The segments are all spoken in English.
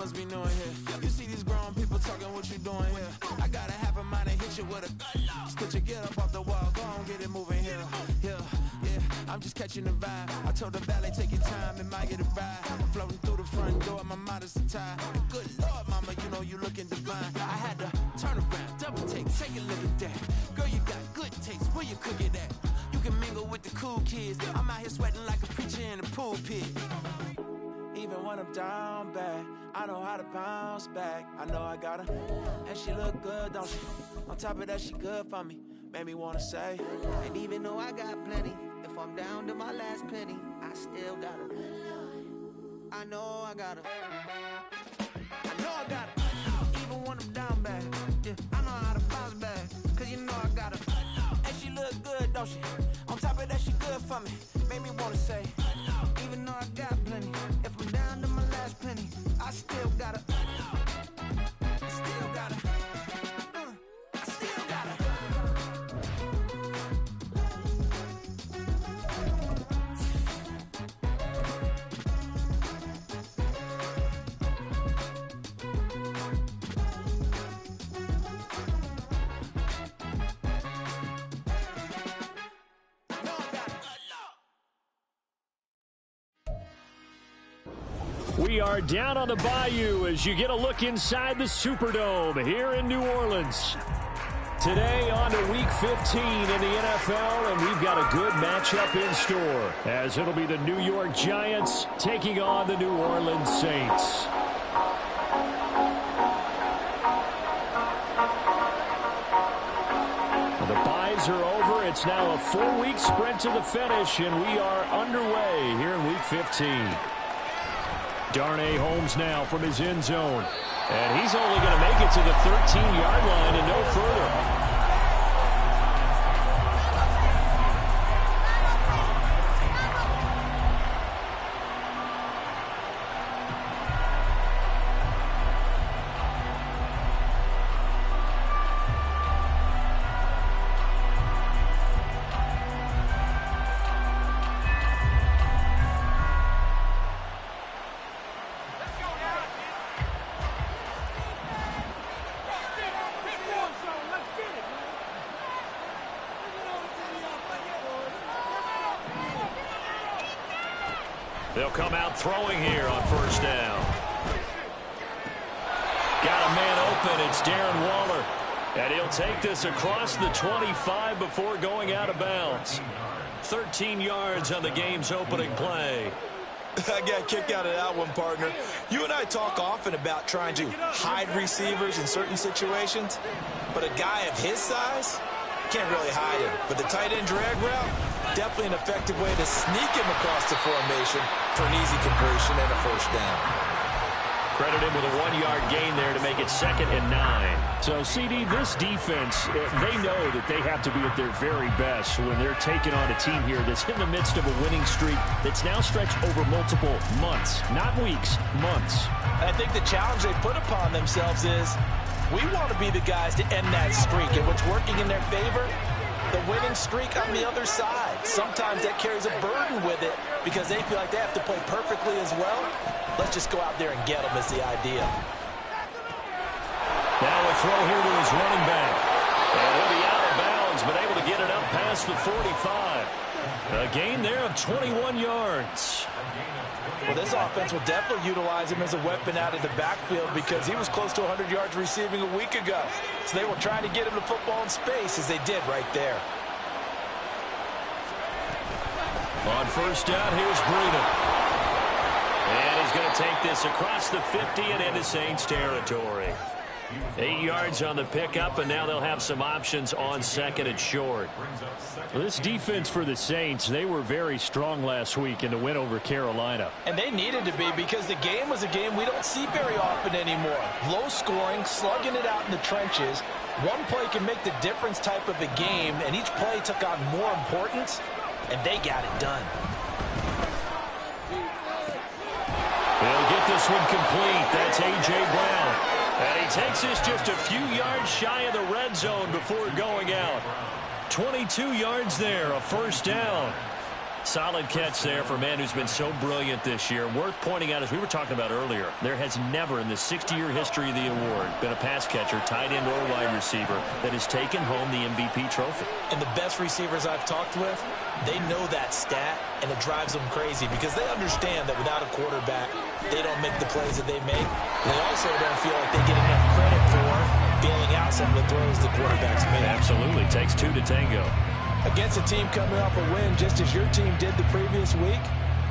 must be new in here. You see these grown people talking, what you doing here? I got a half a mind to hit you with a put your get up off the wall, go on, get it moving here. Yeah, I'm just catching the vibe. I told the valet, take your time, it might get a ride. Floating through the front door, my modest attire. Good Lord, mama, you know you looking divine. I had to turn around, double take a look at that. Girl, you got good taste, where you cook it at? You can mingle with the cool kids. I'm out here sweating like a preacher in a pulpit. Even when I'm down bad, I know how to bounce back. I know I got her, and she look good, don't she? On top of that, she good for me. Made me wanna say, and even though I got plenty, if I'm down to my last penny, I still got her. I know I got her. I know I got her. Even when I'm down bad, yeah, I know how to bounce back. Cause you know I got her. And she look good, don't she? On top of that, she good for me. Made me wanna say, even though I got plenty, if I'm down to my last penny, I still got her. I still got her. I still got her. We are down on the bayou as you get a look inside the Superdome here in New Orleans. Today on to Week 15 in the NFL, and we've got a good matchup in store as it'll be the New York Giants taking on the New Orleans Saints. The byes are over. It's now a 4-week sprint to the finish, and we are underway here in Week 15. Darnay Holmes now from his end zone. And he's only going to make it to the 13-yard line and no further. They'll come out throwing here on first down. Got a man open. It's Darren Waller. And he'll take this across the 25 before going out of bounds. 13 yards on the game's opening play. I got a kick out of that one, partner. You and I talk often about trying to hide receivers in certain situations. But a guy of his size can't really hide him. But the tight end drag route, definitely an effective way to sneak him across the formation for an easy conversion and a first down. Credit him with a 1-yard gain there to make it 2nd and 9. So, CD, this defense, they know that they have to be at their very best when they're taking on a team here that's in the midst of a winning streak that's now stretched over multiple months, not weeks, months. And I think the challenge they put upon themselves is we want to be the guys to end that streak. And what's working in their favor? The winning streak on the other side. Sometimes that carries a burden with it because they feel like they have to play perfectly as well. Let's just go out there and get them is the idea. Now a throw here to his running back. And he'll be out of bounds, but able to get it up past the 45. A gain there of 21 yards. Well, this offense will definitely utilize him as a weapon out of the backfield because he was close to 100 yards receiving a week ago. So they will try to get him the football in space as they did right there. On first down, here's Breeden. And he's going to take this across the 50 and into Saints territory. 8 yards on the pickup, and now they'll have some options on 2nd and short. Well, this defense for the Saints, they were very strong last week in the win over Carolina. And they needed to be because the game was a game we don't see very often anymore. Low scoring, slugging it out in the trenches. One play can make the difference type of a game, and each play took on more importance, and they got it done. They'll get this one complete. That's A.J. Brown. And he takes this just a few yards shy of the red zone before going out. 22 yards there, a first down. Solid catch there for a man who's been so brilliant this year. Worth pointing out, as we were talking about earlier, there has never in the 60-year history of the award been a pass catcher, tight end, or wide receiver that has taken home the MVP trophy. And the best receivers I've talked with, they know that stat, and it drives them crazy because they understand that without a quarterback, they don't make the plays that they make. They also don't feel like they get enough credit for bailing out some of the throws the quarterbacks make. Absolutely. Takes two to tango. Against a team coming off a win just as your team did the previous week,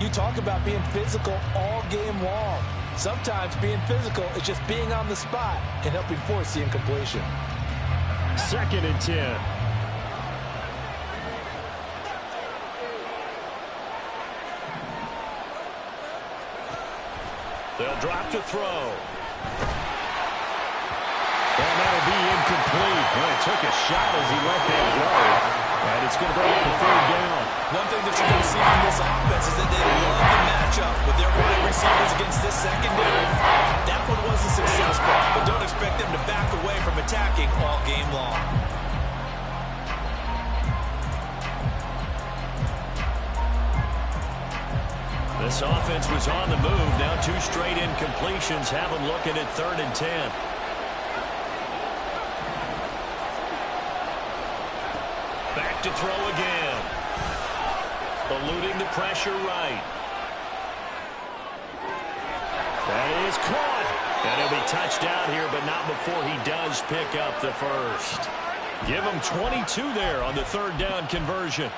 you talk about being physical all game long. Sometimes being physical is just being on the spot and helping force the incompletion. 2nd and 10. They'll drop to throw. And that'll be incomplete. Well, it took a shot as he let that go. And it's going to bring up the 3rd down. One thing that you're going to see from this offense is that they love the matchup with their wide receivers against this secondary. That one wasn't successful, but don't expect them to back away from attacking all game long. This offense was on the move. Now 2 straight incompletions have them looking at 3rd and 10. Back to throw again. Eluding the pressure right. That is caught. And he'll be touched out here, but not before he does pick up the first. Give him 22 there on the 3rd down conversion.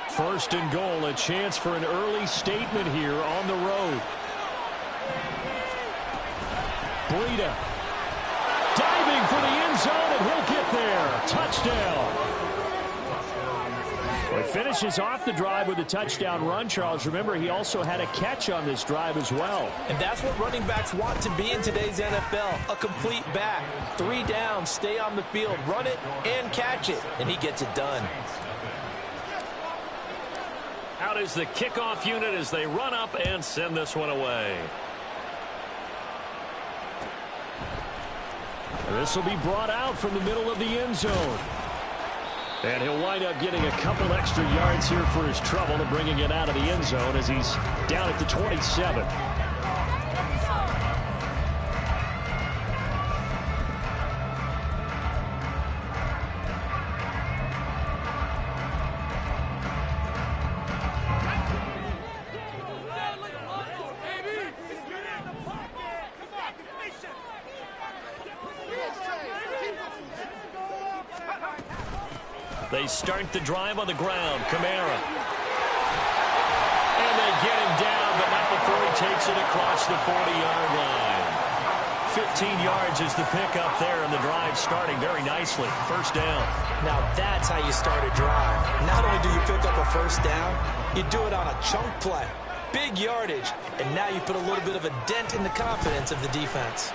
First and goal, a chance for an early statement here on the road. Breida diving for the end zone, and he'll get there. Touchdown. Well, he finishes off the drive with a touchdown run, Charles. Remember, he also had a catch on this drive as well. And that's what running backs want to be in today's NFL, a complete back. 3 downs, stay on the field, run it, and catch it, and he gets it done. Out is the kickoff unit as they run up and send this one away. This will be brought out from the middle of the end zone. And he'll wind up getting a couple extra yards here for his trouble and bringing it out of the end zone as he's down at the 27. They start the drive on the ground. Kamara. And they get him down, but not before he takes it across the 40-yard line. 15 yards is the pickup there, and the drive starting very nicely. First down. Now that's how you start a drive. Not only do you pick up a first down, you do it on a chunk play. Big yardage, and now you put a little bit of a dent in the confidence of the defense.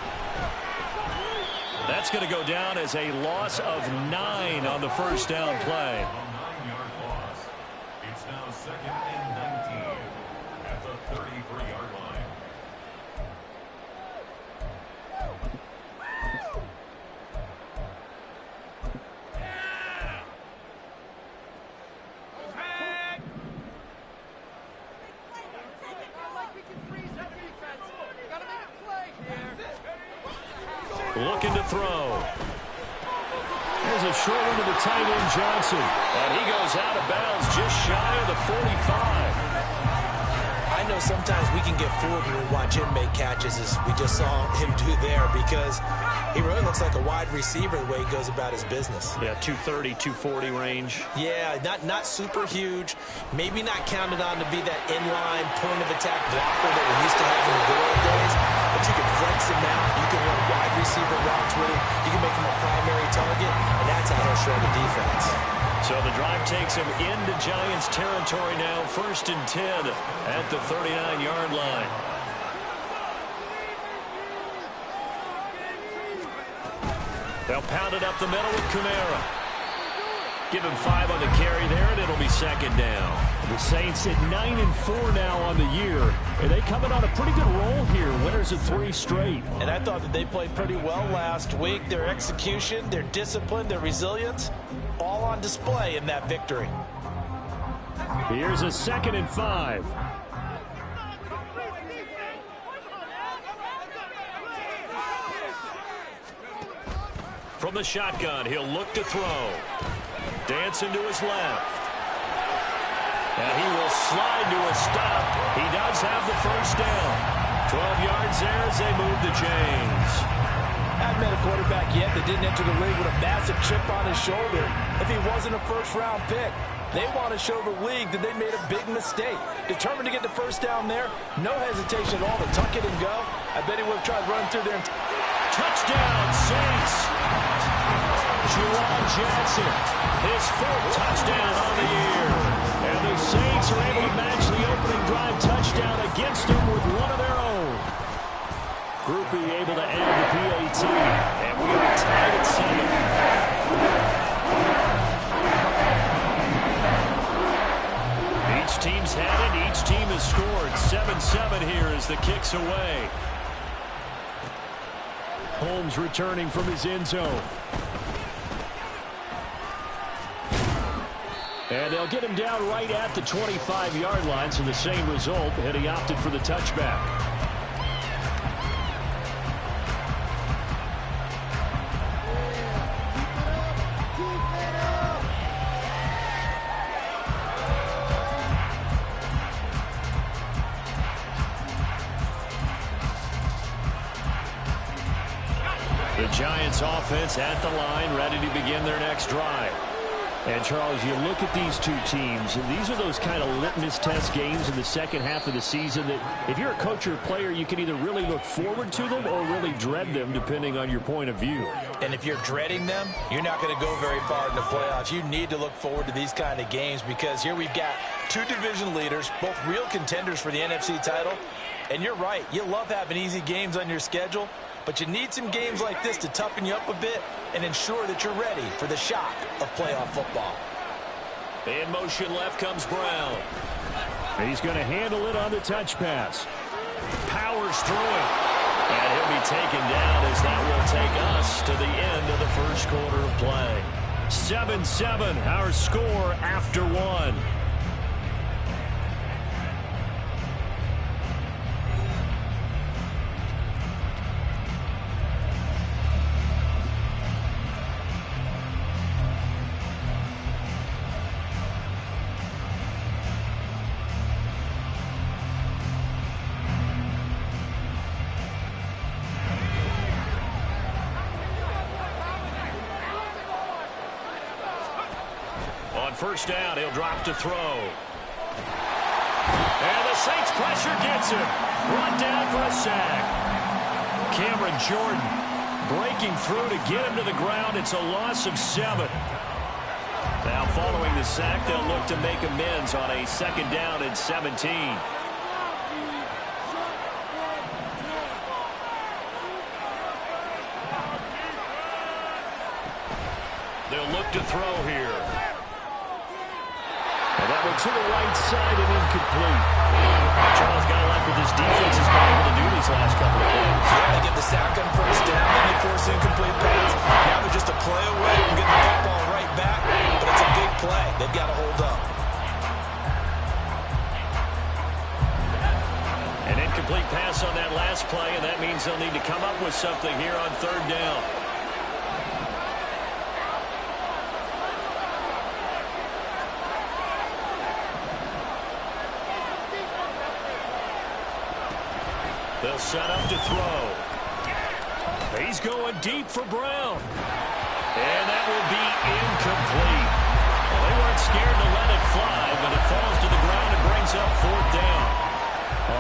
That's going to go down as a loss of 9 on the first down play. It's now 2nd and 19 at the 33-yard line. Looking to throw. There's a short one to the tight end, Johnson. And he goes out of bounds just shy of the 45. I know sometimes we can get fooled when we watch him make catches, as we just saw him do there, because he really looks like a wide receiver the way he goes about his business. Yeah, 230, 240 range. Yeah, not super huge. Maybe not counted on to be that inline point-of-attack blocker that we used to have in the good old days. But you can flex him out. You can run wide receiver routes with him. You can make him a primary target, and that's how he'll show the defense. So the drive takes him into Giants territory now. 1st and 10 at the 39-yard line. They'll pound it up the middle with Kamara. Give him 5 on the carry there, and it'll be second down. The Saints at 9-4 now on the year. And they coming on a pretty good roll here. Winners of 3 straight. And I thought that they played pretty well last week. Their execution, their discipline, their resilience, all on display in that victory. Here's a 2nd and 5. From the shotgun, he'll look to throw. Dancing to his left. And he will slide to a stop. He does have the first down. 12 yards there as they move the chains. Haven't met a quarterback yet that didn't enter the league with a massive chip on his shoulder if he wasn't a first-round pick. They want to show the league that they made a big mistake. Determined to get the first down there. No hesitation at all to tuck it and go. I bet he would have tried running through there. Touchdown, Saints. Juwan Johnson, his 4th touchdown on the year. And the Saints are able to match the opening drive touchdown against them with one of their own. Groupie able to add the PAT. And we are tied at 7. Each team's had it. Each team has scored. 7-7 here as the kick's away. Holmes returning from his end zone. And they'll get him down right at the 25-yard line, so the same result, and he opted for the touchback. The Giants offense at the line, ready to begin their next drive. And, Charles, you look at these two teams, and these are those kind of litmus test games in the second half of the season that if you're a coach or a player, you can either really look forward to them or really dread them, depending on your point of view. And if you're dreading them, you're not going to go very far in the playoffs. You need to look forward to these kind of games because here we've got 2 division leaders, both real contenders for the NFC title. And you're right, you love having easy games on your schedule, but you need some games like this to toughen you up a bit and ensure that you're ready for the shock of playoff football. In motion left comes Brown. He's going to handle it on the touch pass. Powers through it. And he'll be taken down as that will take us to the end of the first quarter of play. 7-7, our score after 1. First down, he'll drop to throw. And the Saints pressure gets him. Brought down for a sack. Cameron Jordan breaking through to get him to the ground. It's a loss of 7. Now following the sack, they'll look to make amends on a 2nd down and 17. They'll look to throw here. That one to the right side and incomplete. Charles, got to like what this defense has been able to do these last couple of plays. Yeah, they get the sack on first down, then they force the incomplete pass. Now they're just a play away from getting the football right back, but it's a big play. They've got to hold up. An incomplete pass on that last play, and that means they'll need to come up with something here on 3rd down. They'll set up to throw. He's going deep for Brown. And that will be incomplete. Well, they weren't scared to let it fly, but it falls to the ground and brings up 4th down.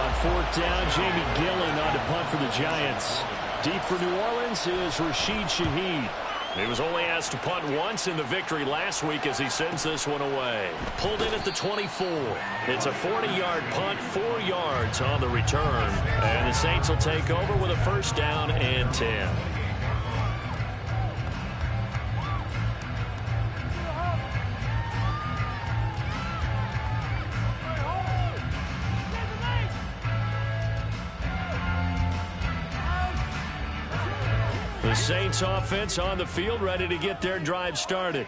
On 4th down, Jamie Gillen on to punt for the Giants. Deep for New Orleans is Rashid Shaheed. He was only asked to punt once in the victory last week as he sends this one away. Pulled in at the 24. It's a 40-yard punt, 4 yards on the return. And the Saints will take over with a 1st down and 10. The Saints offense on the field, ready to get their drive started.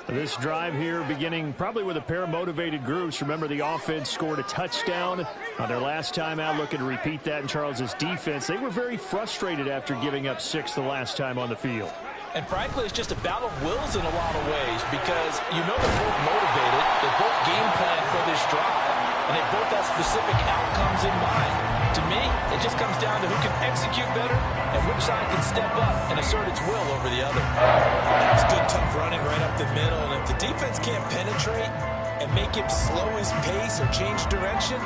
This drive here beginning probably with a pair of motivated groups. Remember, the offense scored a touchdown on their last time out, looking to repeat that in Charles's defense. They were very frustrated after giving up 6 the last time on the field. And frankly, it's just a battle of wills in a lot of ways because you know they're both motivated. They both game plan for this drive, and they both have specific outcomes in mind. To me, it just comes down to who can execute better and which side can step up and assert its will over the other. That's good, tough running right up the middle. And if the defense can't penetrate and make him slow his pace or change direction,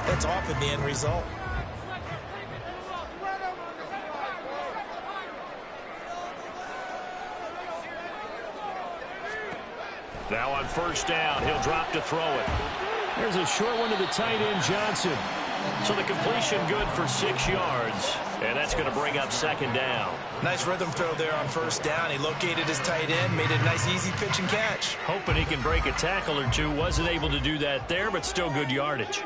that's often the end result. Now on first down, he'll drop to throw it. There's a short one to the tight end, Johnson. So the completion good for 6 yards, and that's going to bring up second down. Nice rhythm throw there on first down. He located his tight end, made it a nice easy pitch and catch. Hoping he can break a tackle or two. Wasn't able to do that there, but still good yardage.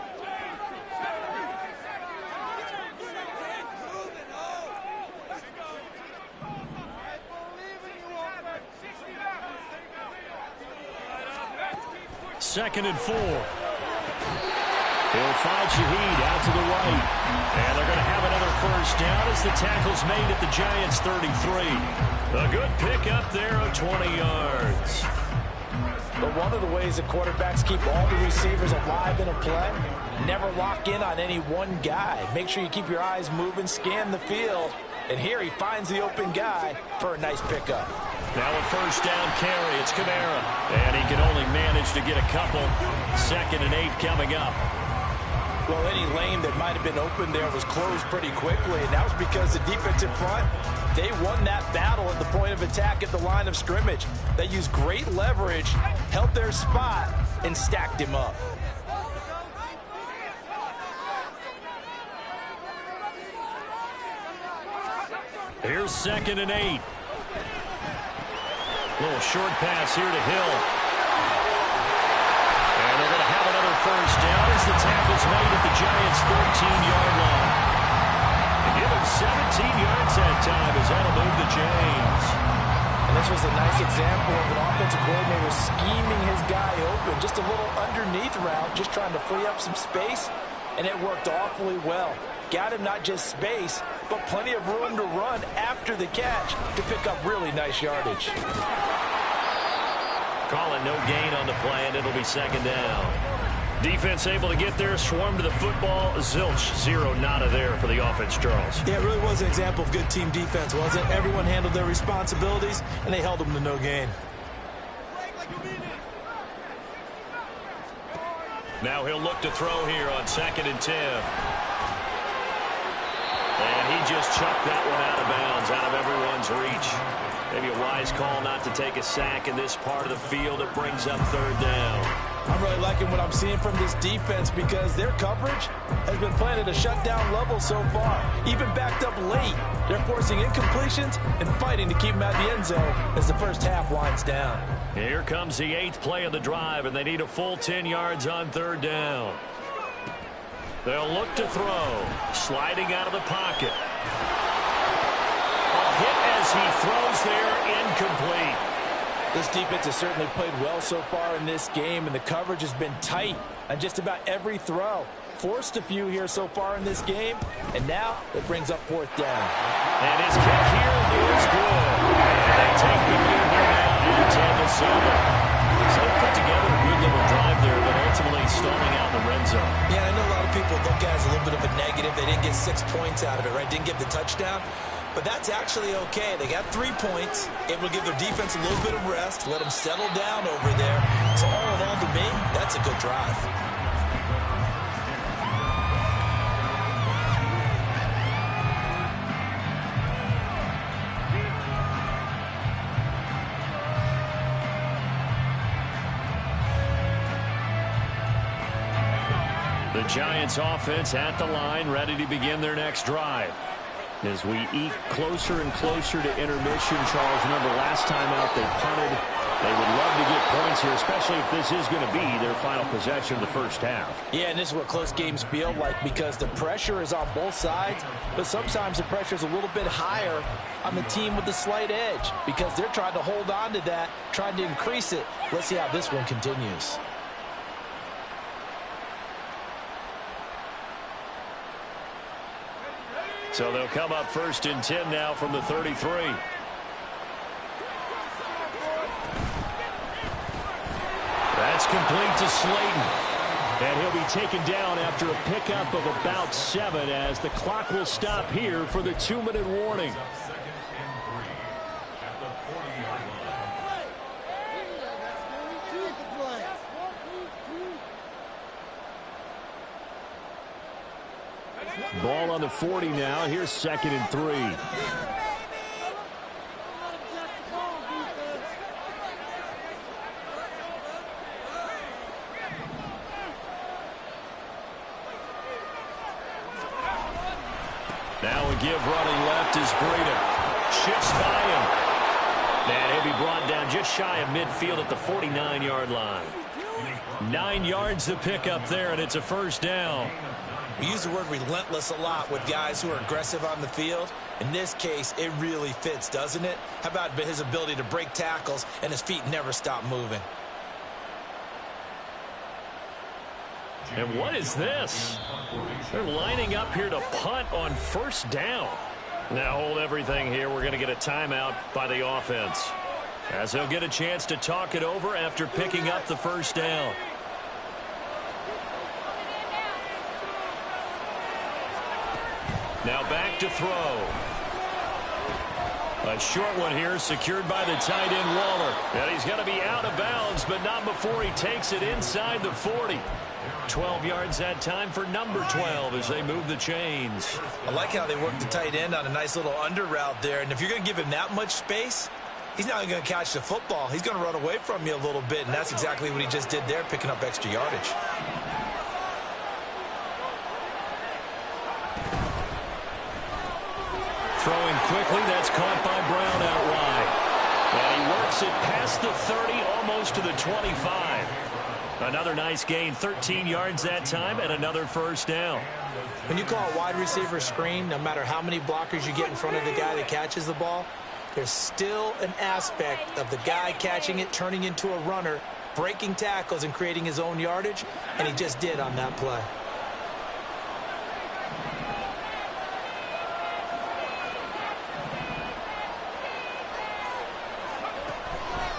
Second and 4. He'll find Shaheed out to the right. And they're going to have another first down as the tackle's made at the Giants' 33. A good pickup there of 20 yards. But one of the ways the quarterbacks keep all the receivers alive in a play, never lock in on any one guy. Make sure you keep your eyes moving, scan the field. And here he finds the open guy for a nice pickup. Now a first down carry, it's Kamara. And he can only manage to get a couple. 2nd and 8 coming up. Well, any lane that might have been open there was closed pretty quickly, and that was because the defensive front, they won that battle at the point of attack at the line of scrimmage. They used great leverage, held their spot, and stacked him up. Here's 2nd and 8. Little short pass here to Hill. And they're going to have another first down as the tackle's made at the Giants' 13-yard line. And give him 17 yards that time as that'll move the chains. And this was a nice example of an offensive coordinator scheming his guy open. Just a little underneath route, just trying to free up some space. And it worked awfully well. Got him not just space, but plenty of room to run after the catch to pick up really nice yardage. Call it no gain on the play, and it'll be second down. Defense able to get there, swarm to the football. Zilch, 0 nada there for the offense, Charles. Yeah, it really was an example of good team defense, wasn't it? Everyone handled their responsibilities, and they held them to no gain. Now he'll look to throw here on 2nd and 10. And he just chucked that one out of bounds, out of everyone's reach. Maybe a wise call not to take a sack in this part of the field. It brings up 3rd down. I'm really liking what I'm seeing from this defense because their coverage has been playing at a shutdown level so far. Even backed up late, they're forcing incompletions and fighting to keep them out of the end zone as the first half winds down. Here comes the 8th play of the drive, and they need a full 10 yards on 3rd down. They'll look to throw. Sliding out of the pocket. A hit as he throws there, incomplete. This defense has certainly played well so far in this game, and the coverage has been tight on just about every throw. Forced a few here so far in this game, and now it brings up 4th down. And his kick here is good. And they take the lead here now at Tampa 7. So they put together a good little drive there, but ultimately stalling out in the red zone. Yeah, I know a lot of people look at it as a little bit of a negative. They didn't get 6 points out of it, right? Didn't get the touchdown. But that's actually okay. They got 3 points, able to give their defense a little bit of rest, let them settle down over there. So all in all, to me, that's a good drive. The Giants offense at the line, ready to begin their next drive. As we eke closer and closer to intermission, Charles, remember last time out they punted They would love to get points here, especially if this is going to be their final possession of the first half. Yeah, and this is what close games feel like because the pressure is on both sides, but sometimes the pressure is a little bit higher on the team with the slight edge because they're trying to hold on to that, trying to increase it. Let's see how this one continues. So they'll come up 1st and 10 now from the 33. That's complete to Slayton. And he'll be taken down after a pickup of about 7 as the clock will stop here for the 2-minute warning. Ball on the 40 now. Here's 2nd and 3. Now a give running left is Breida. Shifts by him. And he'll be brought down just shy of midfield at the 49-yard line. 9 yards to pick up there, and it's a 1st down. We use the word relentless a lot with guys who are aggressive on the field. In this case, it really fits, doesn't it? How about his ability to break tackles and his feet never stop moving? And what is this? They're lining up here to punt on 1st down. Now hold everything here. We're going to get a timeout by the offense, as they'll get a chance to talk it over after picking up the 1st down. Now back to throw. A short one here secured by the tight end Waller. And he's going to be out of bounds, but not before he takes it inside the 40. 12 yards that time for number 12 as they move the chains. I like how they work the tight end on a nice little under route there. And if you're going to give him that much space, he's not going to catch the football. He's going to run away from you a little bit, and that's exactly what he just did there, picking up extra yardage. Throwing quickly, that's caught by Brown out wide. And he works it past the 30, almost to the 25. Another nice gain, 13 yards that time, and another 1st down. When you call a wide receiver screen, no matter how many blockers you get in front of the guy that catches the ball, there's still an aspect of the guy catching it, turning into a runner, breaking tackles and creating his own yardage, and he just did on that play.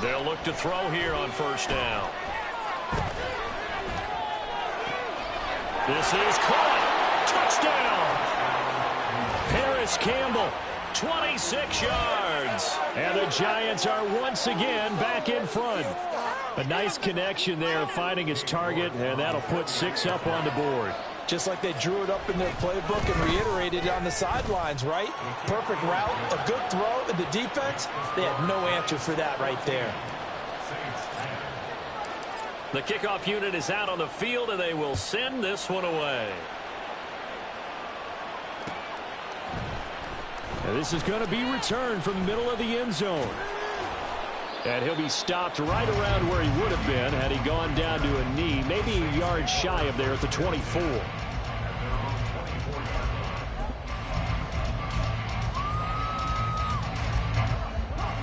They'll look to throw here on 1st down. This is caught. Touchdown. Paris Campbell, 26 yards. And the Giants are once again back in front. A nice connection there, finding his target, and that'll put 6 up on the board. Just like they drew it up in their playbook and reiterated it on the sidelines, right? Perfect route, a good throw, and the defense, they had no answer for that right there. The kickoff unit is out on the field, and they will send this one away. And this is going to be returned from the middle of the end zone. And he'll be stopped right around where he would have been had he gone down to a knee, maybe a yard shy of there at the 24.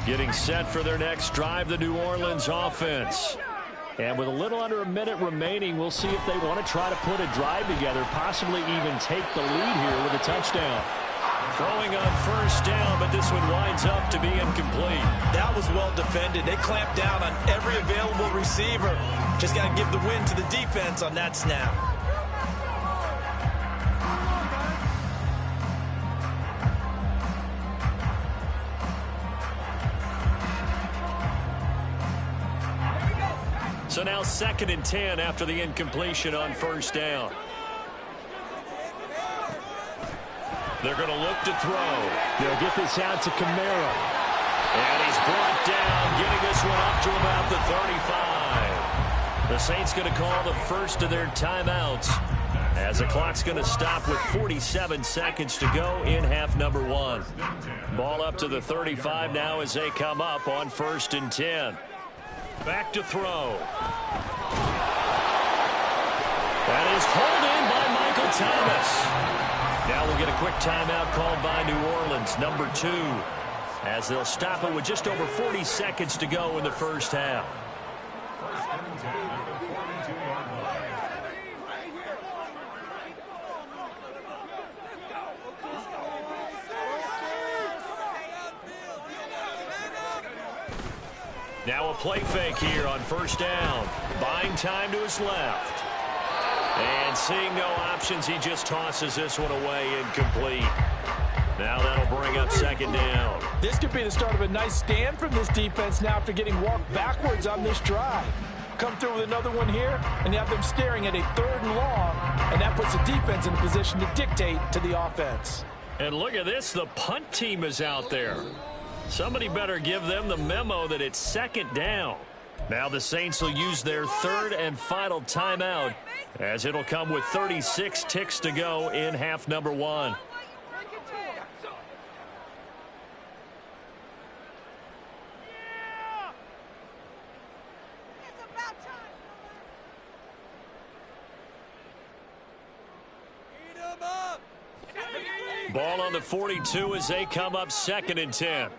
Getting set for their next drive, the New Orleans offense. And with a little under a minute remaining, we'll see if they want to try to put a drive together, possibly even take the lead here with a touchdown. Throwing on 1st down, but this one winds up to be incomplete. That was well defended. They clamped down on every available receiver. Just got to give the win to the defense on that snap. So now 2nd and 10 after the incompletion on 1st down. They're going to look to throw. They'll get this out to Kamara. And he's brought down, getting this one up to about the 35. The Saints going to call the first of their timeouts, as the clock's going to stop with 47 seconds to go in half number 1. Ball up to the 35 now as they come up on 1st and 10. Back to throw. That is hauled in by Michael Thomas. Now we'll get a quick timeout called by New Orleans, number 2, as they'll stop it with just over 40 seconds to go in the first half. Now a play fake here on first down. Buying time to his left. And seeing no options, he just tosses this one away, incomplete. Now that'll bring up second down. This could be the start of a nice stand from this defense now after getting walked backwards on this drive. Come through with another one here, and you have them staring at a 3rd and long, and that puts the defense in a position to dictate to the offense. And look at this, the punt team is out there. Somebody better give them the memo that it's second down. Now the Saints will use their 3rd and final timeout, as it'll come with 36 ticks to go in half number 1. Ball on the 42 as they come up 2nd and 10.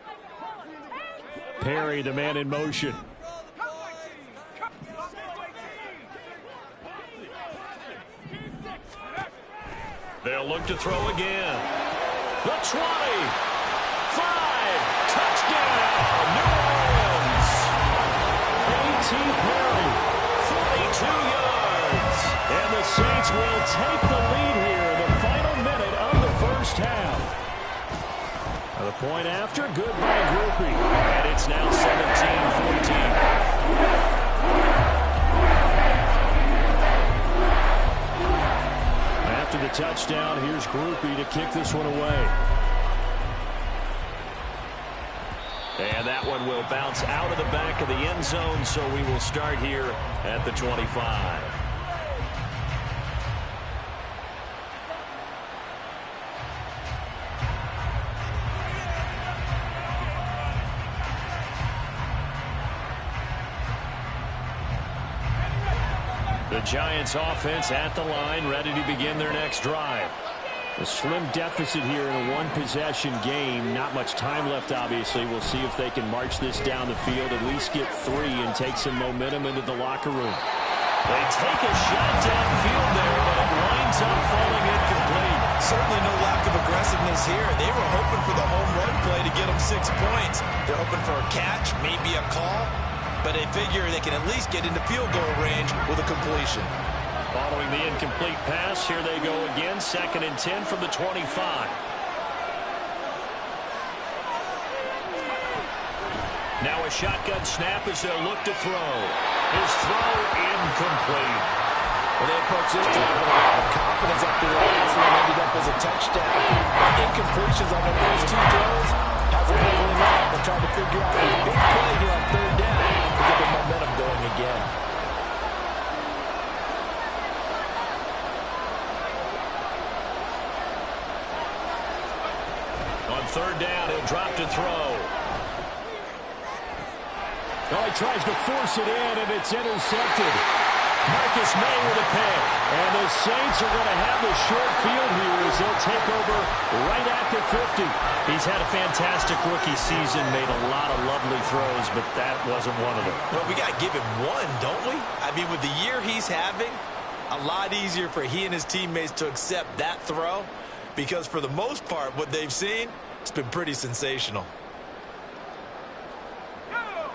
Perry, the man in motion. They'll look to throw again. The 20. 5. Touchdown, New Orleans. A.T. Perry, 42 yards. And the Saints will take the lead here in the final minute of the first half. The point after, good by Groupie. And it's now 17-14. After the touchdown, here's Groupie to kick this one away. And that one will bounce out of the back of the end zone, so we will start here at the 25. The Giants offense at the line, ready to begin their next drive. A slim deficit here in a one-possession game. Not much time left, obviously. We'll see if they can march this down the field, at least get 3 and take some momentum into the locker room. They take a shot downfield there, but it winds up falling incomplete. Certainly no lack of aggressiveness here. They were hoping for the home run play to get them 6 points. They're hoping for a catch, maybe a call. But they figure they can at least get into field goal range with a completion. Following the incomplete pass, here they go again, 2nd and 10 from the 25. Now a shotgun snap as they'll look to throw. His throw incomplete. Well, they approach this drive with a lot of confidence up the last one ended up as a touchdown. But incompletions on the first 2 throws hasn't been really long. They're trying to figure out a big play here on 3rd down to get the momentum going again. On 3rd down, he'll drop to throw. Oh, he tries to force it in, and it's intercepted. Marcus May with a pick. And the Saints are going to have the short field here as they'll take over right at the 50. He's had a fantastic rookie season, made a lot of lovely throws, but that wasn't one of them. Well, we got to give him one, don't we? I mean, with the year he's having, a lot easier for he and his teammates to accept that throw, because for the most part, what they've seen, it's been pretty sensational.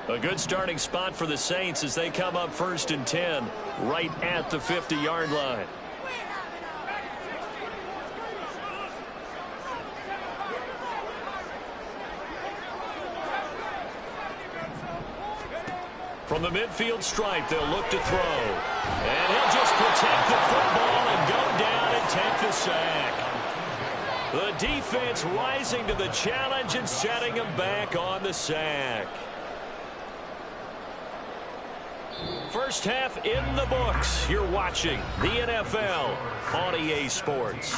A good starting spot for the Saints as they come up 1st and 10, right at the 50-yard line. From the midfield stripe, they'll look to throw. And he'll just protect the football and go down and take the sack. The defense rising to the challenge and setting him back on the sack. First half in the books. You're watching the NFL on EA Sports.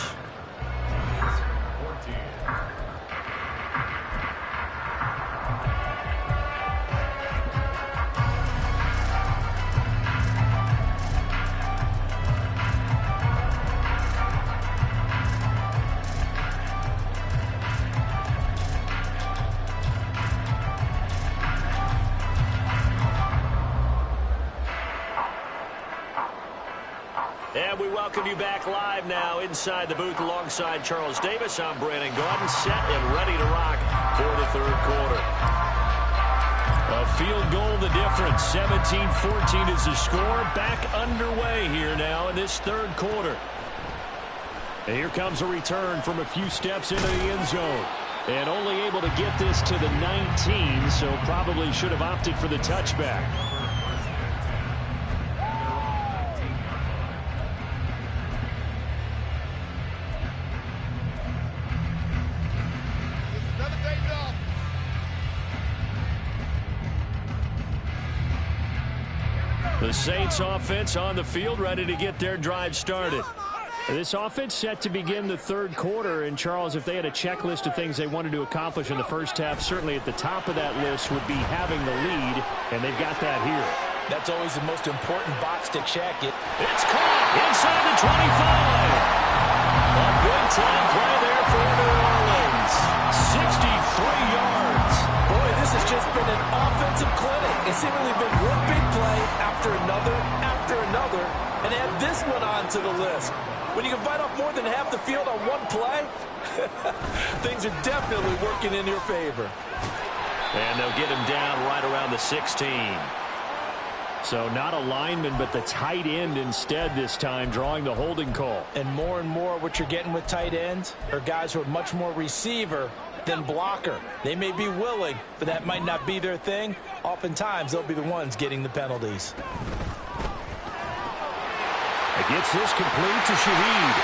We welcome you back live now inside the booth alongside Charles Davis. I'm Brandon Gaudin, set and ready to rock for the third quarter. A field goal the difference. 17-14 is the score. Back underway here now in this third quarter. And here comes a return from a few steps into the end zone. And only able to get this to the 19, so probably should have opted for the touchback. The Saints offense on the field, ready to get their drive started. This offense set to begin the third quarter. And, Charles, if they had a checklist of things they wanted to accomplish in the first half, certainly at the top of that list would be having the lead, and they've got that here. That's always the most important box to check. It's caught inside the 25. A big-time play there for New Orleans. 63 yards. Boy, this has just been an offensive clinic. It's seemingly been one big play after another, and add this one on to the list. When you can bite off more than half the field on one play, things are definitely working in your favor. And they'll get him down right around the 16. So not a lineman, but the tight end instead this time, drawing the holding call. And more what you're getting with tight ends are guys who are much more receiver than blocker. They may be willing, but that might not be their thing. Oftentimes, they'll be the ones getting the penalties. It gets this complete to Shaheed.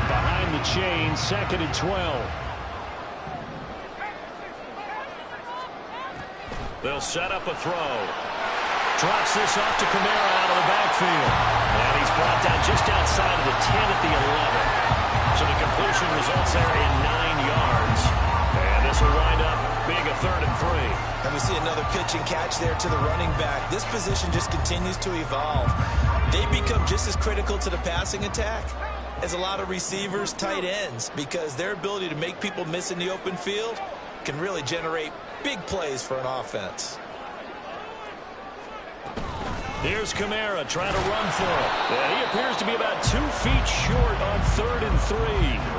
Behind the chain, 2nd and 12. They'll set up a throw. Drops this off to Kamara out of the backfield. And he's brought down just outside of the 10 at the 11. So the completion results there in 9 yards. And this will wind up being a 3rd and 3. And we see another pitch and catch there to the running back. This position just continues to evolve. They become just as critical to the passing attack as a lot of receivers, tight ends, because their ability to make people miss in the open field can really generate big plays for an offense. Here's Kamara trying to run for it. And he appears to be about 2 feet short on 3rd and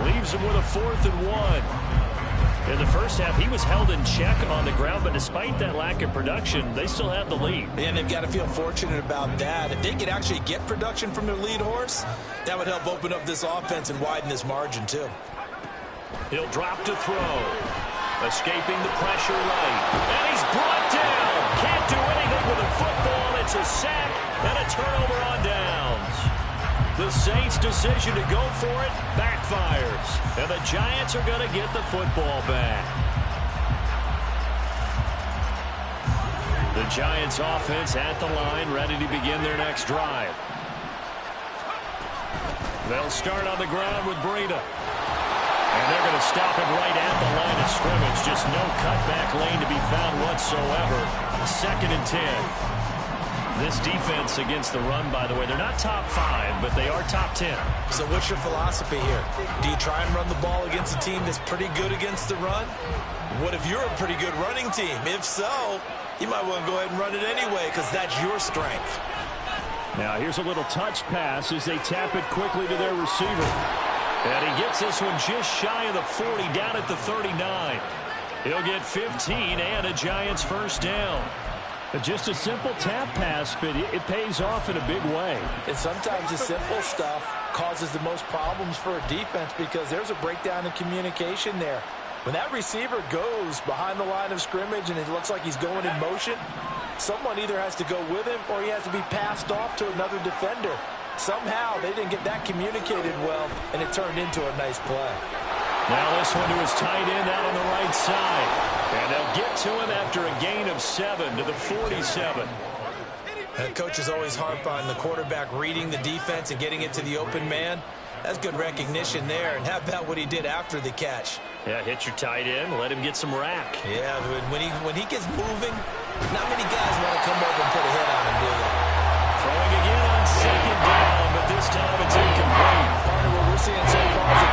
3. Leaves him with a 4th and 1. In the first half, he was held in check on the ground, but despite that lack of production, they still have the lead. And they've got to feel fortunate about that. If they could actually get production from their lead horse, that would help open up this offense and widen this margin, too. He'll drop to throw. Escaping the pressure right. And he's brought down. Can't do anything with a football. It's a sack and a turnover on downs. The Saints' decision to go for it backfires. And the Giants are going to get the football back. The Giants' offense at the line, ready to begin their next drive. They'll start on the ground with Breida. And they're going to stop it right at the line of scrimmage. Just no cutback lane to be found whatsoever. 2nd and 10. This defense against the run, by the way, they're not top 5, but they are top 10. So what's your philosophy here? Do you try and run the ball against a team that's pretty good against the run? What if you're a pretty good running team? If so, you might want to go ahead and run it anyway because that's your strength. Now here's a little touch pass as they tap it quickly to their receiver. And he gets this one just shy of the 40, down at the 39. He'll get 15 and a Giants first down. Just a simple tap pass, but it pays off in a big way. And sometimes the simple stuff causes the most problems for a defense because there's a breakdown in communication there. When that receiver goes behind the line of scrimmage and it looks like he's going in motion, someone either has to go with him or he has to be passed off to another defender. Somehow they didn't get that communicated well, and it turned into a nice play. Now this one to his tight end out on the right side. And they'll get to him after a gain of 7 to the 47. Coaches always harp on the quarterback reading the defense and getting it to the open man. That's good recognition there. And how about what he did after the catch? Yeah, hit your tight end, let him get some rack. Yeah, when he gets moving, not many guys want to come over and put a hit on him, do they? Throwing again on 2nd down, but this time it's incomplete. Partner,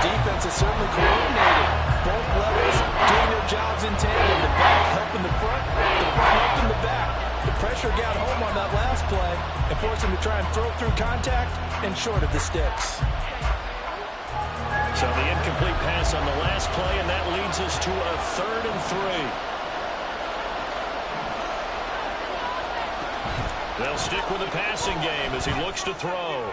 defense is certainly coordinated. Both levels doing their jobs in tandem. The back helping the front helping the back. The pressure got home on that last play and forced him to try and throw through contact and short of the sticks. So the incomplete pass on the last play, and that leads us to a 3rd and 3. They'll stick with the passing game as he looks to throw.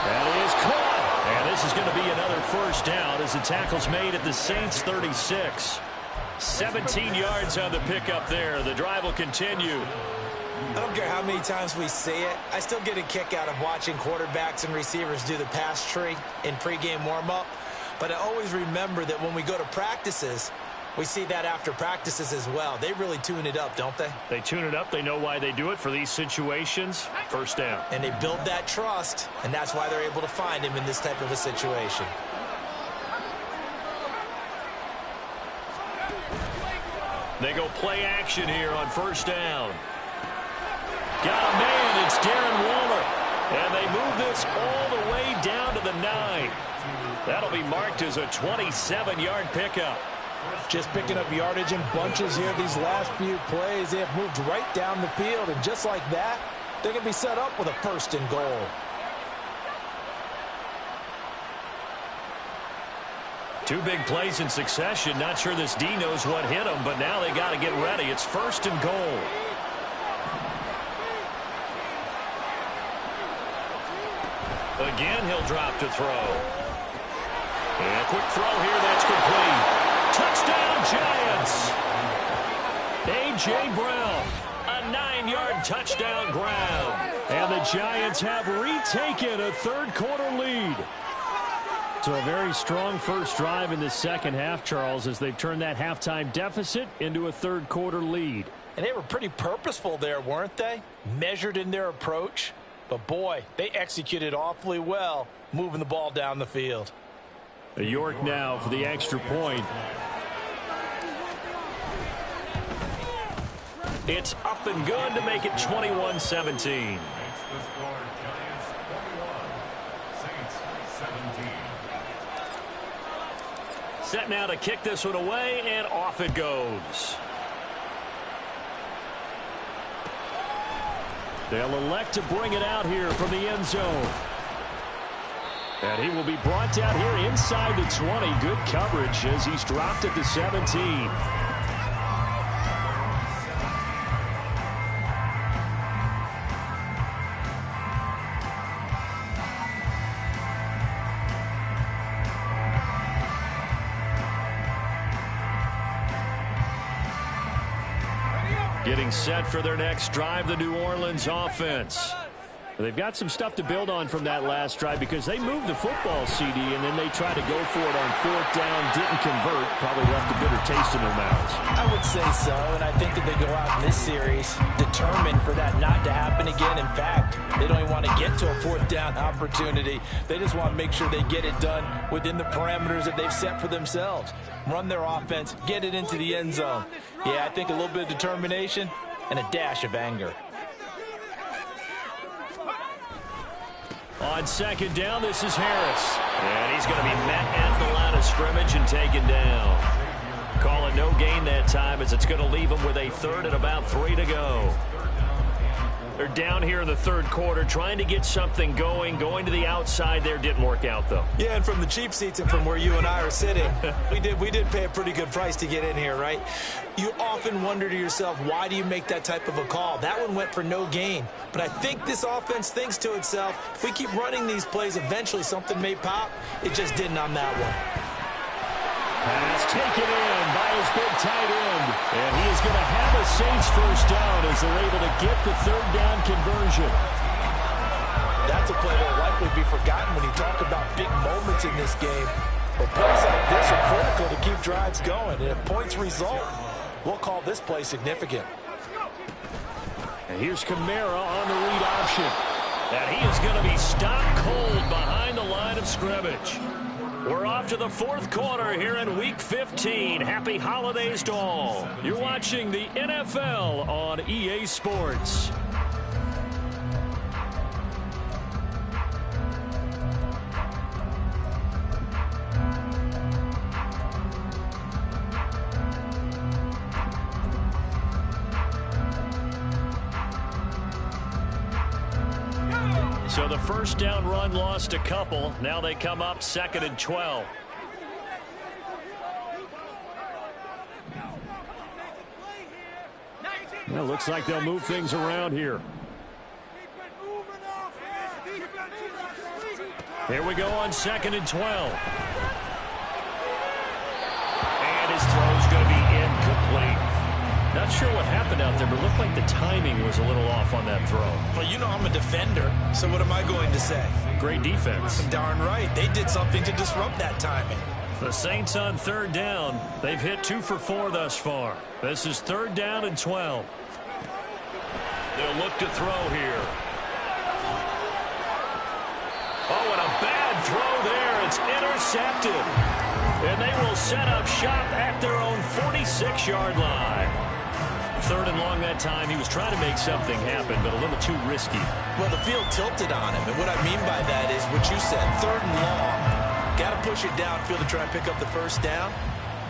That is caught. And this is going to be another first down as the tackle's made at the Saints' 36. 17 yards on the pickup there. The drive will continue. I don't care how many times we see it. I still get a kick out of watching quarterbacks and receivers do the pass tree in pregame warm-up. But I always remember that when we go to practices, we see that after practices as well. They really tune it up, don't they? They tune it up. They know why they do it for these situations. First down. And they build that trust, and that's why they're able to find him in this type of a situation. They go play action here on first down. Got a man. It's Darren Waller. And they move this all the way down to the 9. That'll be marked as a 27-yard pickup. Just picking up yardage in bunches here these last few plays. They have moved right down the field, and just like that, they're going to be set up with a 1st and goal. Two big plays in succession. Not sure this D knows what hit him, but now they got to get ready. It's 1st and goal. Again, he'll drop to throw. And a quick throw here. That's complete. Touchdown, Giants. A.J. Brown, a 9-yard touchdown ground. And the Giants have retaken a 3rd-quarter lead. So a very strong first drive in the second half, Charles, as they've turned that halftime deficit into a 3rd-quarter lead. And they were pretty purposeful there, weren't they? Measured in their approach. But, boy, they executed awfully well, moving the ball down the field. York now for the extra point. It's up and good to make it 21-17. Set now to kick this one away, and off it goes. They'll elect to bring it out here from the end zone. And he will be brought down here inside the 20. Good coverage as he's dropped at the 17. Getting set for their next drive, the New Orleans offense. They've got some stuff to build on from that last drive because they moved the football, CD, and then they tried to go for it on 4th down, didn't convert, probably left a bitter taste in their mouths. I would say so, and I think that they go out in this series determined for that not to happen again. In fact, they don't even want to get to a 4th down opportunity. They just want to make sure they get it done within the parameters that they've set for themselves. Run their offense, get it into the end zone. Yeah, I think a little bit of determination and a dash of anger. On 2nd down, this is Harris. And he's going to be met at the line of scrimmage and taken down. Call it no gain that time as it's going to leave him with a 3rd and about 3 to go. They're down here in the 3rd quarter trying to get something going to the outside there. Didn't work out, though. Yeah, and from the cheap seats and from where you and I are sitting, we did pay a pretty good price to get in here, right? You often wonder to yourself, why do you make that type of a call? That one went for no gain. But I think this offense thinks to itself, if we keep running these plays, eventually something may pop. It just didn't on that one. Pass taken in by his big tight end. And he is going to have a Saints first down as they're able to get the 3rd down conversion. That's a play that will likely be forgotten when you talk about big moments in this game. But plays like this are critical to keep drives going. And if points result, we'll call this play significant. And here's Kamara on the read option. And he is going to be stopped cold behind the line of scrimmage. We're off to the 4th quarter here in Week 15. Happy holidays to all. You're watching the NFL on EA Sports. So the first down run lost a couple. Now they come up 2nd and 12. Well, looks like they'll move things around here. Here we go on 2nd and 12. And his throw's going to be incomplete. Not sure what happened out there, but it looked like the timing was a little off on that throw. Well, you know I'm a defender, so what am I going to say? Great defense. Darn right. They did something to disrupt that timing. The Saints on 3rd down. They've hit 2 for 4 thus far. This is 3rd down and 12. They'll look to throw here. Oh, and a bad throw there. It's intercepted. And they will set up shop at their own 46-yard line. 3rd and long that time. He was trying to make something happen, but a little too risky. Well, the field tilted on him, and what I mean by that is what you said, 3rd and long. Got to push it downfield to try and pick up the first down.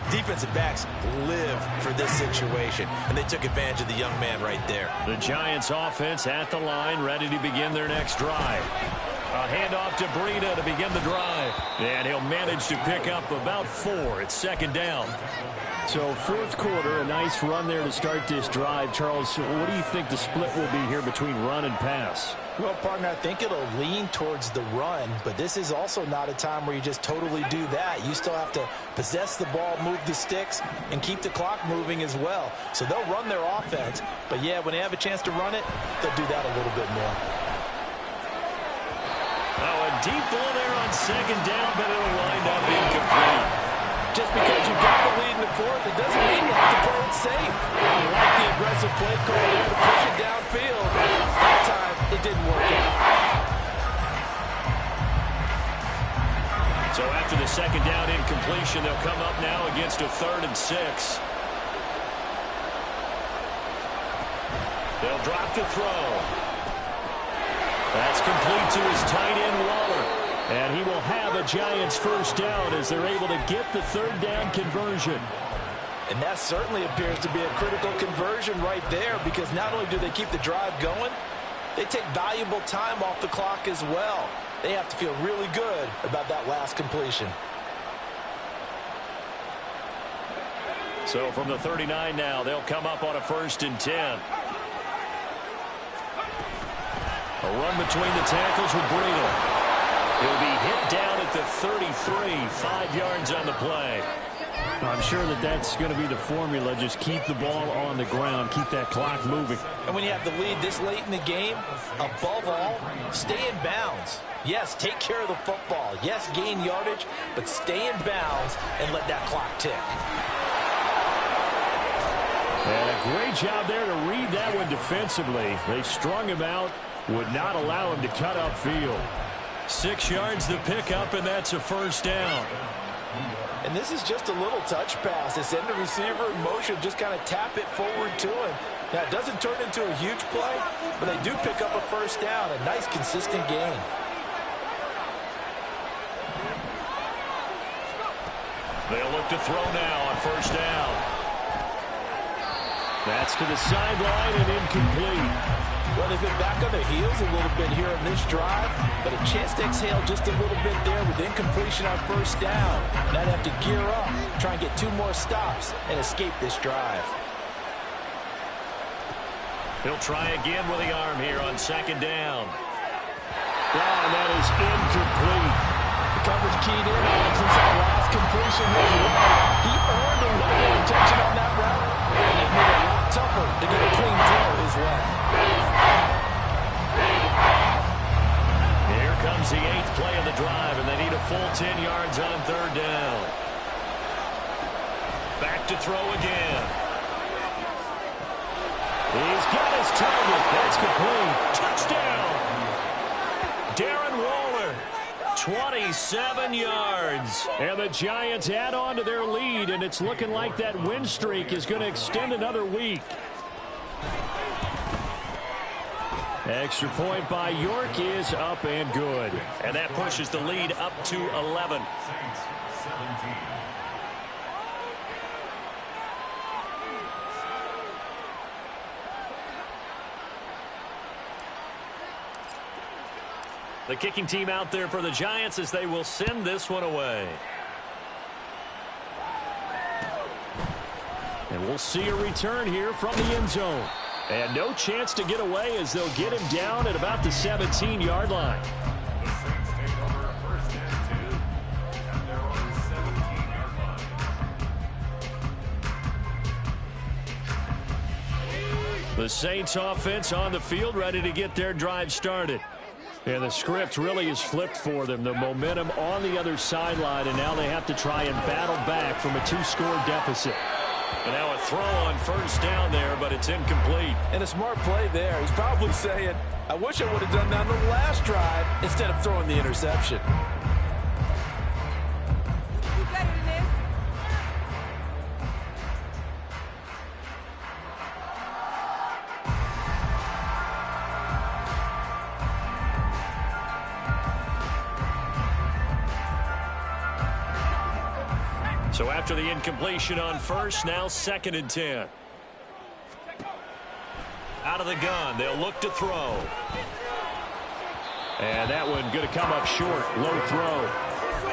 Defensive backs live for this situation, and they took advantage of the young man right there. The Giants offense at the line, ready to begin their next drive. A handoff to Breida to begin the drive. And he'll manage to pick up about 4. It's 2nd down. So 4th quarter, a nice run there to start this drive. Charles, what do you think the split will be here between run and pass? Well, partner, I think it'll lean towards the run, but this is also not a time where you just totally do that. You still have to possess the ball, move the sticks, and keep the clock moving as well. So they'll run their offense, but yeah, when they have a chance to run it, they'll do that a little bit more. Oh, a deep ball there on 2nd down, but it'll wind up incomplete. Just because you got the lead in the 4th, it doesn't mean you have to play it safe. I like the aggressive play call there to push it downfield. That time, it didn't work out. So after the 2nd down incompletion, they'll come up now against a 3rd and 6. They'll drop to throw. That's complete to his tight end, Waller. And he will have a Giants first down as they're able to get the 3rd down conversion. And that certainly appears to be a critical conversion right there, because not only do they keep the drive going, they take valuable time off the clock as well. They have to feel really good about that last completion. So from the 39 now, they'll come up on a 1st and 10. A run between the tackles with Breida. He'll be hit down at the 33, 5 yards on the play. I'm sure that that's going to be the formula. Just keep the ball on the ground, keep that clock moving. And when you have the lead this late in the game, above all, stay in bounds. Yes, take care of the football. Yes, gain yardage, but stay in bounds and let that clock tick. And a great job there to read that one defensively. They strung him out, would not allow him to cut upfield. 6 yards the pickup, and that's a 1st down. And this is just a little touch pass. They send the receiver in motion, just kind of tap it forward to him. Now, it doesn't turn into a huge play, but they do pick up a 1st down, a nice, consistent gain. They'll look to throw now on 1st down. That's to the sideline and incomplete. Well, they've been back on their heels a little bit here on this drive, but a chance to exhale just a little bit there with incompletion on 1st down. Now they have to gear up, try and get 2 more stops, and escape this drive. He'll try again with the arm here on 2nd down. And that is incomplete. The coverage keyed in on him since that last completion was right. He earned a little more attention on that route, and it made it a lot tougher to get a clean throw his way. Here comes the 8th play of the drive, and they need a full 10 yards on 3rd down. Back to throw again. He's got his target. That's complete. Touchdown! Darren Waller, 27 yards. And the Giants add on to their lead, and it's looking like that win streak is going to extend another week. Extra point by York is up and good. And that pushes the lead up to 11. The kicking team out there for the Giants as they will send this one away. And we'll see a return here from the end zone. And no chance to get away as they'll get him down at about the 17-yard line. The Saints take over first and 2 at their own 17-yard line. The Saints offense on the field ready to get their drive started. And the script really is flipped for them. The momentum on the other sideline, and now they have to try and battle back from a 2-score deficit. And now a throw on first down there, but it's incomplete. And a smart play there. He's probably saying, I wish I would have done that on the last drive instead of throwing the interception. So after the incompletion on first, now 2nd and 10. Out of the gun, they'll look to throw. And that one going to come up short, low throw.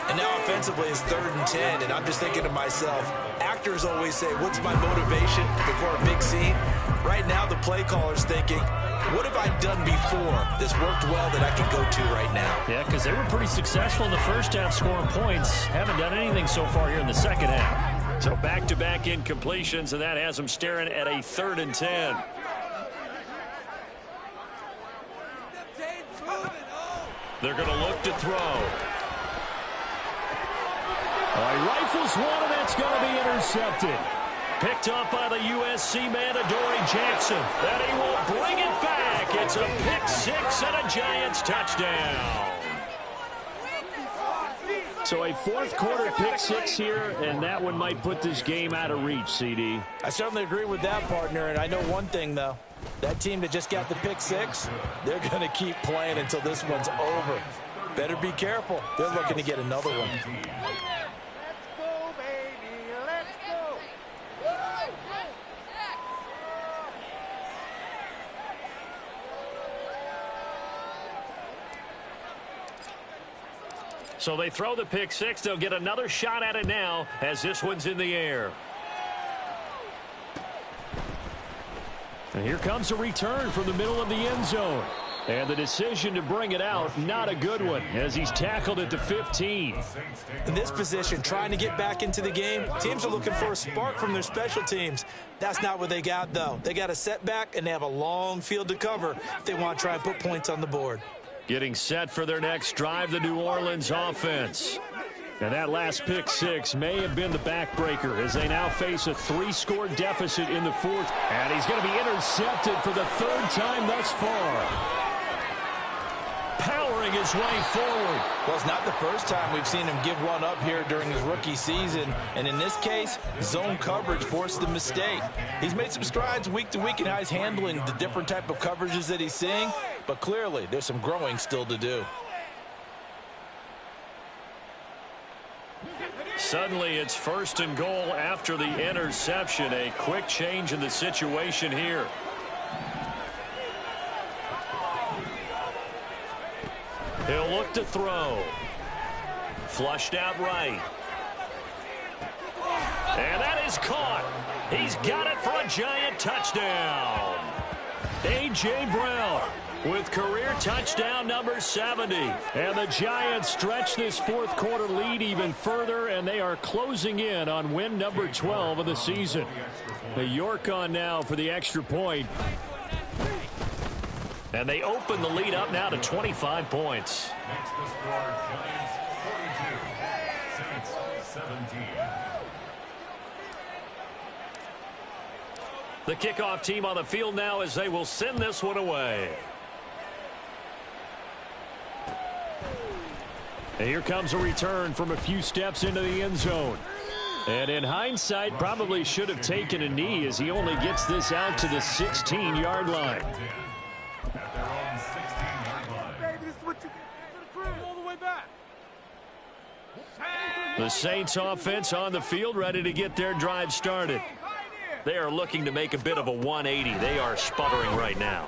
And now offensively it's 3rd and 10, and I'm just thinking to myself, actors always say, what's my motivation before a big scene? Right now the play caller's thinking, what have I done before that's worked well that I can go to right now? Yeah, because they were pretty successful in the first half scoring points. Haven't done anything so far here in the second half. So back-to-back incompletions, and that has them staring at a 3rd and 10. They're going to look to throw. He rifles one, and that's going to be intercepted. Picked up by the USC man, Adoree Jackson. And he will bring it back. It's a pick 6 and a Giants touchdown. So a 4th quarter pick 6 here, and that one might put this game out of reach, CD. I certainly agree with that, partner, and I know one thing, though. That team that just got the pick 6, they're going to keep playing until this one's over. Better be careful. They're looking to get another one. So they throw the pick 6. They'll get another shot at it now as this one's in the air. And here comes a return from the middle of the end zone. And the decision to bring it out, not a good one, as he's tackled at the 15. In this position, trying to get back into the game, teams are looking for a spark from their special teams. That's not what they got, though. They got a setback, and they have a long field to cover if they want to try and put points on the board. Getting set for their next drive, the New Orleans offense. And that last pick 6 may have been the backbreaker as they now face a 3-score deficit in the 4th. And he's going to be intercepted for the 3rd time thus far. Powering his way forward. Well, it's not the first time we've seen him give one up here during his rookie season. And in this case, zone coverage forced the mistake. He's made some strides week to week in how he's handling the different type of coverages that he's seeing. But clearly, there's some growing still to do. Suddenly, it's 1st and goal after the interception. A quick change in the situation here. He'll look to throw. Flushed out right. And that is caught. He's got it for a Giant touchdown. A.J. Brown with career touchdown number 70. And the Giants stretch this 4th quarter lead even further, and they are closing in on win number 12 of the season. The York on now for the extra point. And they open the lead up now to 25 points. Next to score, Giants 42, Saints 17. The kickoff team on the field now as they will send this one away. And here comes a return from a few steps into the end zone. And in hindsight, probably should have taken a knee as he only gets this out to the 16-yard line. At their own 16-yard line. This is what you get for the crib all the way back. The Saints offense on the field ready to get their drive started. They are looking to make a bit of a 180. They are sputtering right now.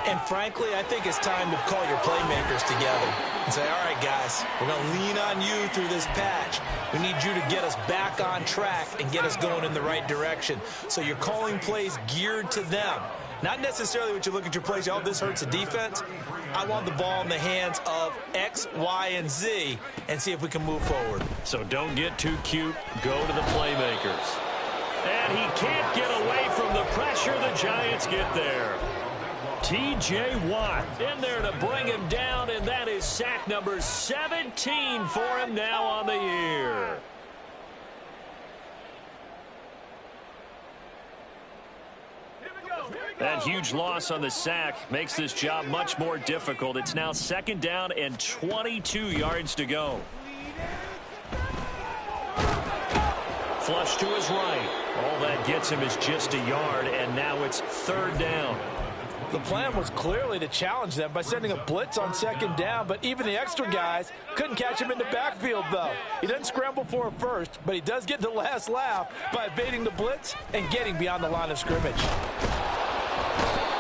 And frankly, I think it's time to call your playmakers together and say, all right, guys, we're going to lean on you through this patch. We need you to get us back on track and get us going in the right direction. So you're calling plays geared to them. Not necessarily what you look at your plays, oh, this hurts the defense. I want the ball in the hands of X, Y, and Z and see if we can move forward. So don't get too cute. Go to the playmakers. And he can't get away from the pressure. The Giants get there. T.J. Watt in there to bring him down, and that is sack number 17 for him now on the year. That huge loss on the sack makes this job much more difficult. It's now 2nd down and 22 yards to go. Flush to his right. All that gets him is just a yard, and now it's 3rd down. The plan was clearly to challenge them by sending a blitz on 2nd down, but even the extra guys couldn't catch him in the backfield, though. He doesn't scramble for it first, but he does get the last laugh by evading the blitz and getting beyond the line of scrimmage.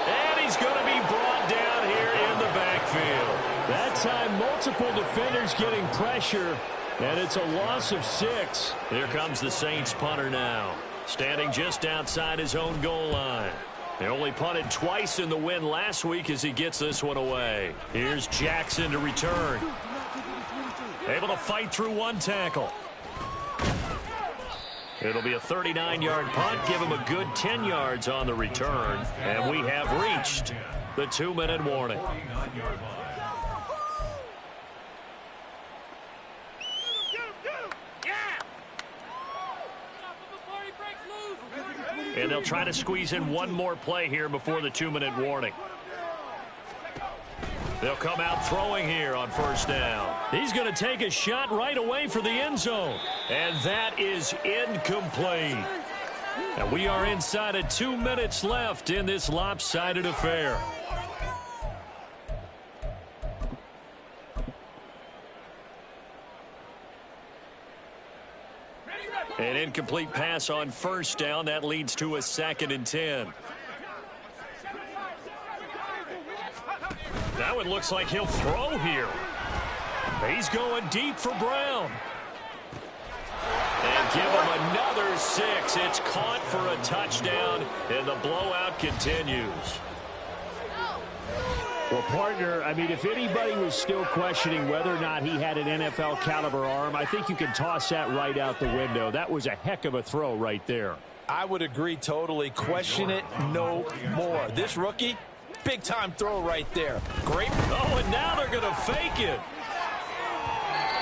And he's going to be brought down here in the backfield. That time, multiple defenders getting pressure, and it's a loss of 6. Here comes the Saints punter now, standing just outside his own goal line. They only punted twice in the win last week as he gets this one away. Here's Jackson to return. Able to fight through one tackle. It'll be a 39-yard punt. Give him a good 10 yards on the return. And we have reached the 2-minute warning. And they'll try to squeeze in one more play here before the 2-minute warning. They'll come out throwing here on 1st down. He's going to take a shot right away for the end zone. And that is incomplete. And we are inside of 2 minutes left in this lopsided affair. An incomplete pass on 1st down. That leads to a 2nd and 10. Now it looks like he'll throw here. He's going deep for Brown. And give him another 6. It's caught for a touchdown, and the blowout continues. Well, partner, I mean, if anybody was still questioning whether or not he had an NFL caliber arm, I think you can toss that right out the window. That was a heck of a throw right there. I would agree totally. Question it no more. This rookie, big-time throw right there. Great. Oh, and now they're going to fake it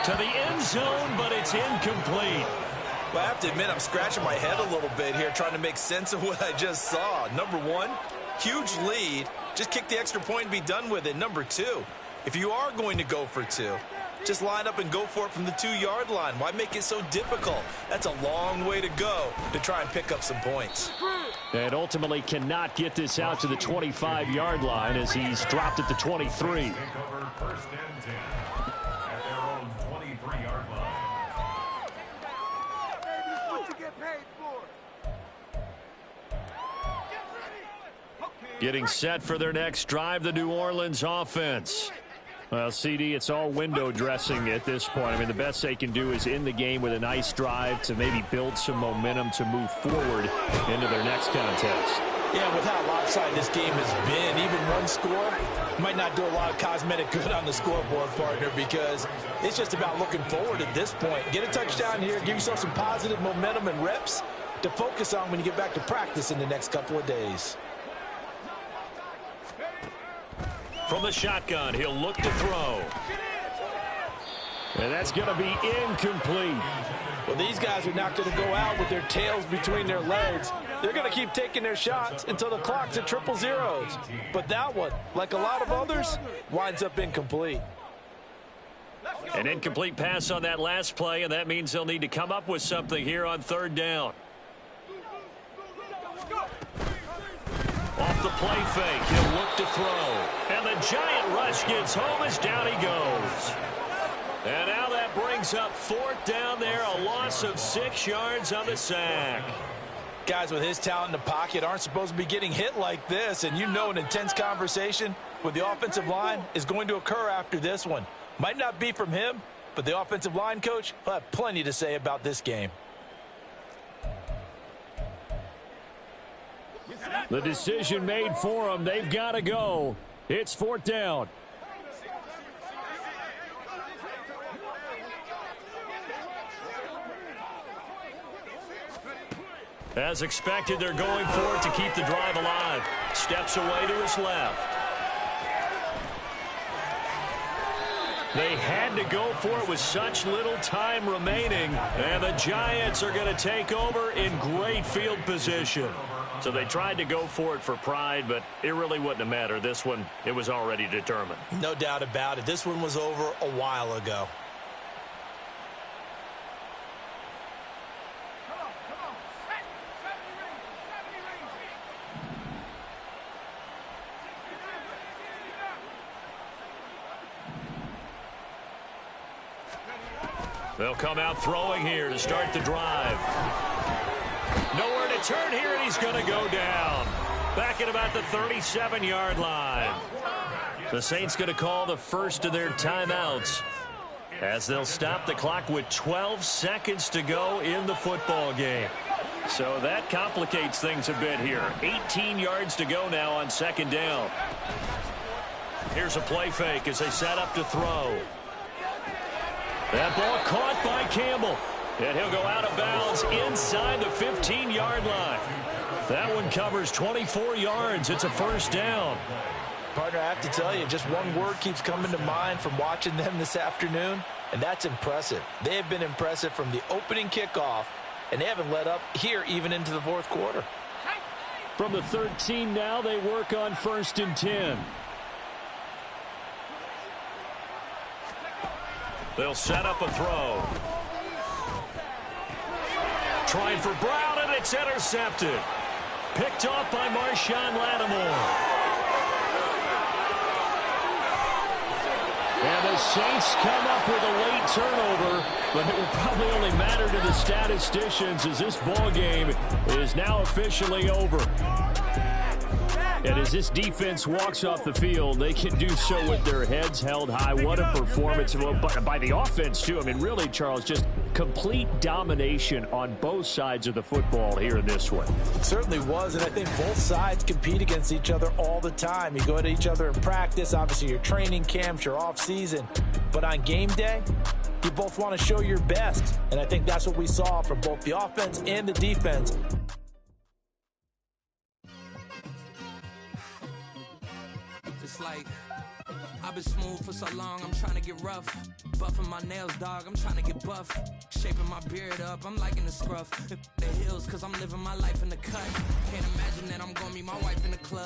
to the end zone, but it's incomplete. Well, I have to admit, I'm scratching my head a little bit here trying to make sense of what I just saw. Number one, huge lead. Just kick the extra point and be done with it. Number 2, if you are going to go for 2, just line up and go for it from the 2-yard line. Why make it so difficult? That's a long way to go to try and pick up some points. And ultimately cannot get this out to the 25-yard line as he's dropped at the 23. Take over 1st and 10 at their own 23-yard line. This is what you get paid for. Getting set for their next drive, the New Orleans offense. Well, CD, it's all window dressing at this point. I mean, the best they can do is end the game with a nice drive to maybe build some momentum to move forward into their next contest. Yeah, with how lopsided this game has been, even one score might not do a lot of cosmetic good on the scoreboard, partner, because it's just about looking forward at this point. Get a touchdown here, give yourself some positive momentum and reps to focus on when you get back to practice in the next couple of days. From the shotgun, he'll look to throw. And that's going to be incomplete. Well, these guys are not going to go out with their tails between their legs. They're going to keep taking their shots until the clock's at 000. But that one, like a lot of others, winds up incomplete. An incomplete pass on that last play, and that means they'll need to come up with something here on 3rd down. Off the play fake, he'll look to throw. And the giant rush gets home as down he goes. And now that brings up 4th down there, a loss of 6 yards on the sack. Guys with his talent in the pocket aren't supposed to be getting hit like this, and you know an intense conversation with the offensive line is going to occur after this one. Might not be from him, but the offensive line coach will have plenty to say about this game. The decision made for them. They've got to go. It's 4th down. As expected, they're going for it to keep the drive alive. Steps away to his left. They had to go for it with such little time remaining, and the Giants are going to take over in great field position. So they tried to go for it for pride, but it really wouldn't have mattered. This one, it was already determined. No doubt about it. This one was over a while ago. They'll come out throwing here to start the drive. Nowhere to turn here, and he's going to go down. Back at about the 37-yard line. The Saints going to call the first of their timeouts as they'll stop the clock with 12 seconds to go in the football game. So that complicates things a bit here. 18 yards to go now on 2nd down. Here's a play fake as they set up to throw. That ball caught by Campbell. And he'll go out of bounds inside the 15-yard line. That one covers 24 yards. It's a 1st down. Partner, I have to tell you, just one word keeps coming to mind from watching them this afternoon, and that's impressive. They have been impressive from the opening kickoff, and they haven't let up here even into the 4th quarter. From the 13 now, they work on 1st and 10. They'll set up a throw. Trying for Brown, and it's intercepted. Picked off by Marshawn Lattimore. And the Saints come up with a late turnover, but it will probably only matter to the statisticians as this ball game is now officially over. And as this defense walks off the field, they can do so with their heads held high. What a performance by the offense, too. I mean, really, Charles, just complete domination on both sides of the football here in this one. It certainly was, and I think both sides compete against each other all the time. You go at each other in practice, obviously your training camps, your off-season. But on game day, you both want to show your best. And I think that's what we saw from both the offense and the defense. It's like, I've been smooth for so long, I'm trying to get rough. Buffing my nails, dog, I'm trying to get buff. Shaping my beard up, I'm liking the scruff. The heels, cause I'm living my life in the cut. Can't imagine that I'm gonna meet my wife in the club.